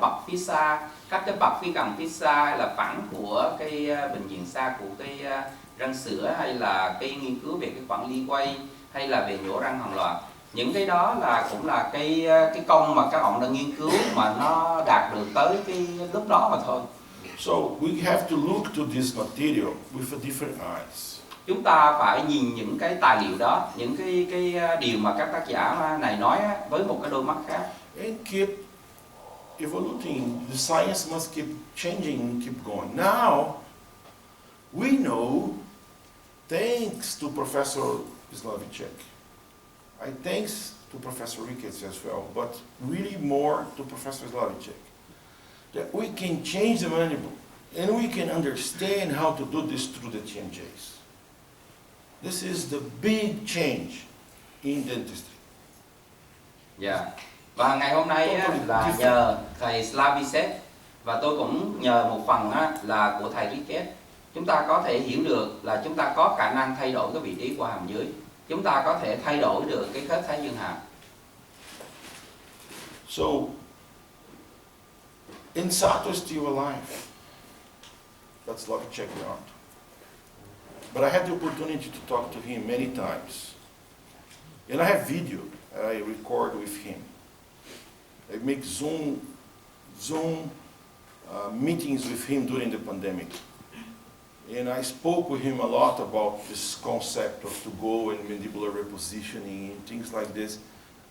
bậc phía xa, các cái bậc phía gần phía xa là phẳng của cái bệnh viện xa của cái răng sữa, hay là cái nghiên cứu về cái quản lý quay, hay là về nhổ răng hàng loạt. Những cái đó là cũng là cái công mà các ông đã nghiên cứu mà nó đạt được tới cái lúc đó mà thôi. So we have to look to this material with a different eyes. Chúng ta phải nhìn những cái tài liệu đó, những cái điều mà các tác giả này nói với một cái đôi mắt khác. And keep evolving. The science must keep changing, keep going. Now, we know, thanks to Professor Slaviček, thanks to Professor Ricketts as well, but really more to Professor Slaviček, that we can change the mandible and we can understand how to do this through the TMJs. This is the big change in dentistry. Yeah. Và ngày hôm nay là nhờ thầy Slaviček, và tôi cũng nhờ một phần là của thầy Ricketts, chúng ta có thể hiểu được là chúng ta có khả năng thay đổi cái vị trí của hàm dưới. Chúng ta có thể thay đổi được cái khớp thái dương hàm. So, Insato is still alive. That's Slaviček not. But I had the opportunity to talk to him many times. And I have video I record with him. I make Zoom meetings with him during the pandemic. And I spoke with him a lot about this concept of to-go and mandibular repositioning and things like this.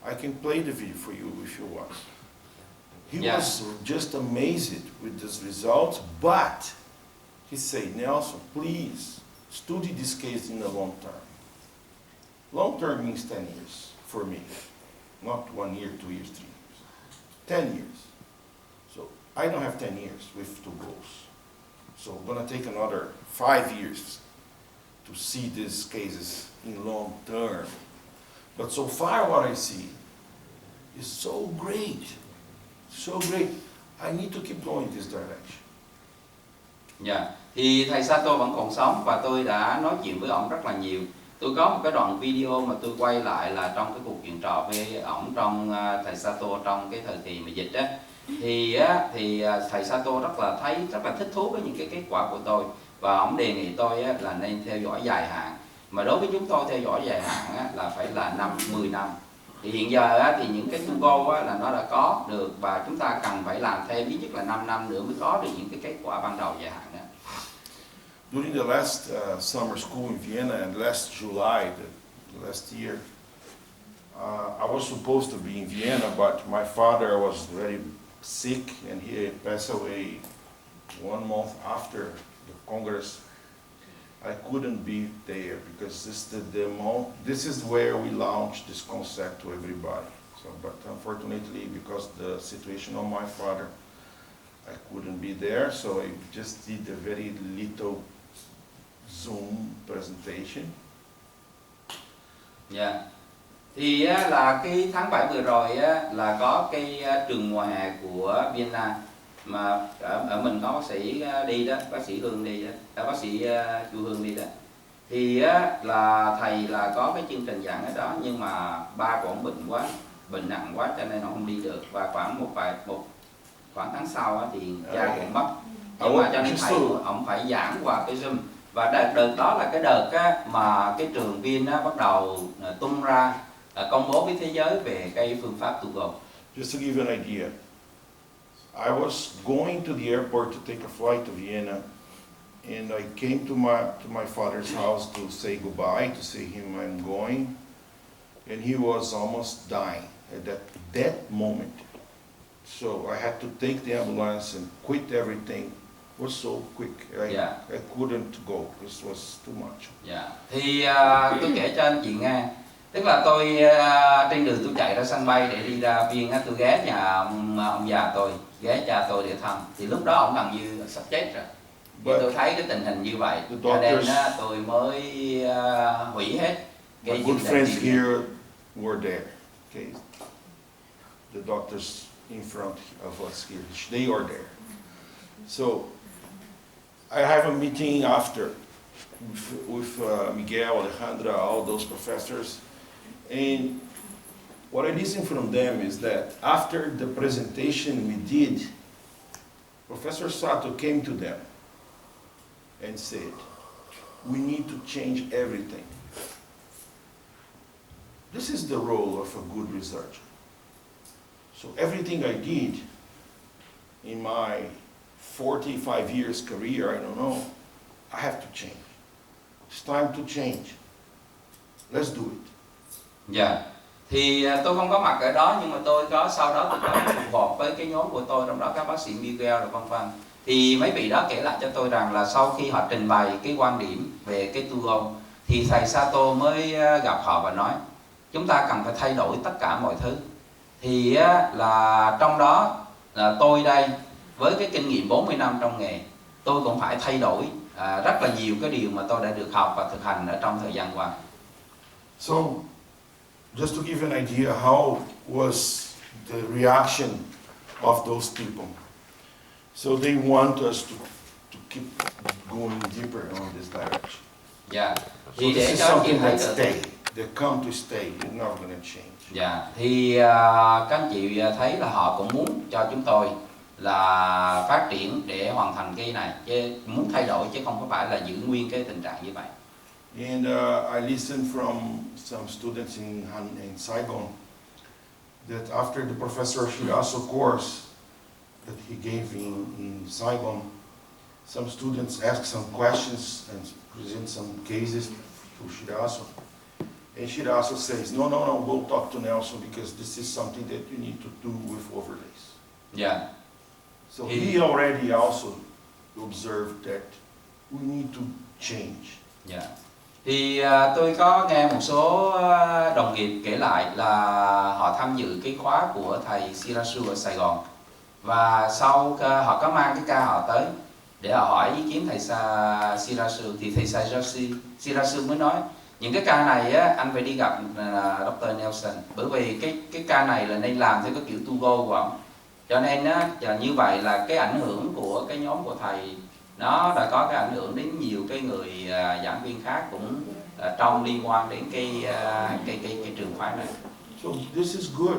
I can play the video for you if you want. He was just amazed with these results, but he said, Nelson, please study this case in the long term. Long term means 10 years for me, not 1 year, 2 years, 3 years. 10 years. So I don't have 10 years with two goals. So I'm going to take another 5 years to see these cases in long term. But so far what I see is so great. So great. I need to keep going this direction. Dạ, thì thầy Sato vẫn còn sống và tôi đã nói chuyện với ông rất là nhiều. Tôi có một cái đoạn video mà tôi quay lại là trong cái cuộc chuyện trò với ổng trong thầy Sato trong cái thời kỳ mà dịch á. Thì thầy Sato rất là thích thú với những cái kết quả của tôi, và ổng đề nghị tôi là nên theo dõi dài hạn. Mà đối với chúng tôi theo dõi dài hạn là phải là 10 năm. Thì hiện giờ thì những cái goal là nó đã có được, và chúng ta cần phải làm thêm ít nhất là 5 năm nữa mới có được những cái kết quả ban đầu dài hạn đó. During the last summer school in Vienna and last July, the last year, I was supposed to be in Vienna, but my father was very sick and he passed away 1 month after the Congress. I couldn't be there because this is where we launched this concept to everybody. So, but unfortunately, because the situation of my father, I couldn't be there, so I just did a very little Zoom presentation. Yeah. Thì là cái tháng 7 vừa rồi là có cái trường mùa hè của Vienna mà ở mình có bác sĩ đi đó, bác sĩ Hương đi đó, bác sĩ Chu Hương đi đó. Thì là thầy là có cái chương trình giảng ở đó, nhưng mà ba của ông bệnh nặng quá cho nên ông không đi được, và khoảng tháng sau thì cha cũng mất. Nhưng mà cho nên thầy ông phải giảng qua cái Zoom. Và đợt đó là cái đợt mà cái trường Viên bắt đầu tung ra công bố với thế giới về cái phương pháp to-go. Just to give you an idea, I was going to the airport to take a flight to Vienna, and I came to my father's house to say goodbye, to say him I'm going, and he was almost dying at that moment. So I had to take the ambulance and quit everything. It was so quick. I couldn't go. This was too much. Thì tôi kể cho anh chị nghe. Tức là tôi trên đường tôi chạy ra sân bay để đi ra Viên, tôi ghé nhà ông già tôi, ghé cha tôi để thăm. Thì lúc đó ông gần như sắp chết rồi. Thì tôi thấy cái tình hình như vậy, cho nên tôi mới hủy hết cái my good friends here were there. Okay, the doctors in front of us here, they are there. So I have a meeting after with Miguel, Alejandra, all those professors, and what I listen from them is that after the presentation we did, Professor Sato came to them and said, we need to change everything. This is the role of a good researcher. So everything I did in my 45 years career, I don't know, I have to change. It's time to change. Let's do it. Dạ. Thì tôi không có mặt ở đó, nhưng mà tôi có sau đó tôi có cuộc họp với cái nhóm của tôi, trong đó các bác sĩ Miguel và vân vân. Thì mấy vị đó kể lại cho tôi rằng là sau khi họ trình bày cái quan điểm về cái Tugo, thì thầy Sato mới gặp họ và nói chúng ta cần phải thay đổi tất cả mọi thứ. Thì là trong đó là tôi đây với cái kinh nghiệm 40 năm trong nghề, tôi cũng phải thay đổi rất là nhiều cái điều mà tôi đã được học và thực hành ở trong thời gian qua. So, just to give you an idea how was the reaction of those people. So they want us to keep going deeper on this direction. Dạ. So Thì this để is cho anh chị something thấy that được. stay. They come to stay. They're not going to change. Dạ. Thì các anh chị thấy là họ cũng muốn cho chúng tôi là phát triển để hoàn thành cái này, chứ muốn thay đổi chứ không có phải là giữ nguyên cái tình trạng như vậy. And I listened from some students in Saigon that after the Professor Shirasu course that he gave in Saigon, some students asked some questions and present some cases to Shirasu. And Shirasu says, no, go talk to Nelson because this is something that you need to do with overlays. Dạ. So he already also observed that we need to change. Dạ. Thì tôi có nghe một số đồng nghiệp kể lại là họ tham dự cái khóa của thầy Shirasu ở Sài Gòn, và sau họ có mang cái ca họ tới để họ hỏi ý kiến thầy Shirasu, thì thầy Shirasu mới nói những cái ca này á, anh phải đi gặp Dr. Nelson, bởi vì cái ca này là nên làm theo cái kiểu Tugo của ông. Cho nên á, như vậy là cái ảnh hưởng của cái nhóm của thầy nó đã có cái ảnh hưởng đến nhiều cái người giảng viên khác cũng trong liên quan đến cái trường phái này. So this is good.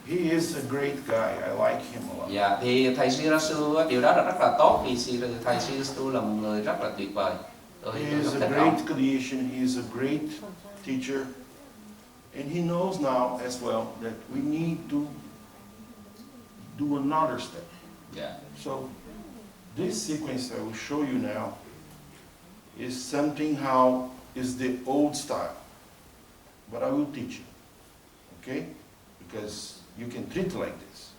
He is a great guy. I like him a lot. Dạ, thì thầy Shirasu điều đó là rất là tốt, vì thầy Shirasu là một người rất là tuyệt vời. He is a great creation. He is a great teacher, and he knows now as well that we need to do another step. Yeah. So this sequence I will show you now is something how is the old style, but I will teach you, okay? Because you can treat like this.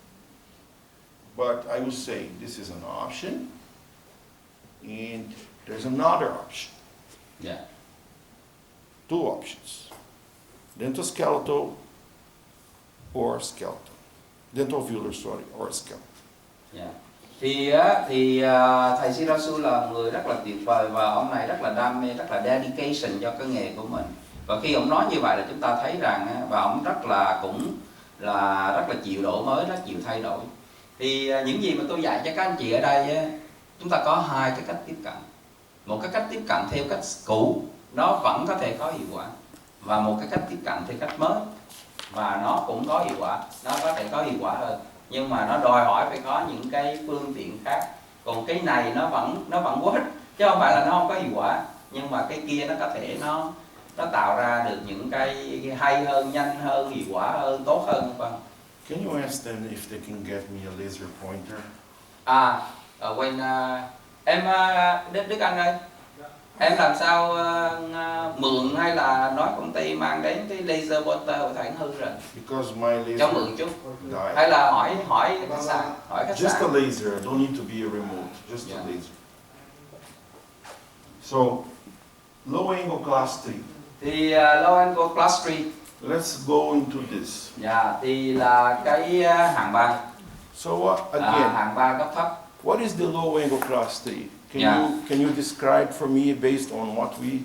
But I will say this is an option, and there's another option. Yeah. Two options: dentoskeletal or skeletal. Dentovelar, sorry, or skeletal. Yeah. Thì thầy Shirasu là một người rất là tuyệt vời, và ông này rất là đam mê, rất là dedication cho cái nghề của mình. Và khi ông nói như vậy là chúng ta thấy rằng, và ông rất là chịu đổi mới, rất chịu thay đổi. Thì những gì mà tôi dạy cho các anh chị ở đây, chúng ta có hai cái cách tiếp cận. Một cái cách tiếp cận theo cách cũ nó vẫn có thể có hiệu quả, và một cái cách tiếp cận theo cách mới và nó cũng có hiệu quả, nó có thể có hiệu quả hơn, nhưng mà nó đòi hỏi phải có những cái phương tiện khác. Còn cái này nó vẫn work, chứ không phải là nó không có hiệu quả, nhưng mà cái kia nó có thể nó tạo ra được những cái hay hơn, nhanh hơn, hiệu quả hơn, tốt hơn, vân. Can you ask them if they can get me a laser pointer? Em Đức Anh ơi, em làm sao mượn hay là nói công ty mang đến cái laser pointer của thầy hư rồi? Because my laser Cho mượn chút. died. Hay là hỏi khách sạn, Just a laser. I don't need to be a remote. Just a laser. So, low angle class 3. Thì low angle class 3. Let's go into this. Dạ, thì là cái hạng 3. So again, hạng 3 cấp thấp. what is the low angle class 3? Can you describe for me based on what we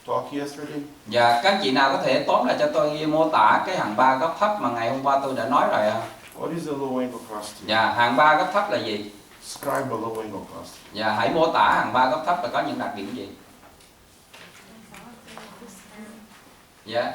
talked yesterday? Dạ, các chị nào có thể tóm lại cho tôi mô tả cái hạng 3 cấp thấp mà ngày hôm qua tôi đã nói rồi ạ? What is the low angle class 3? Dạ, hạng 3 cấp thấp là gì? Describe a low angle class 3. Dạ, hãy mô tả hạng 3 cấp thấp là có những đặc điểm gì? Dạ.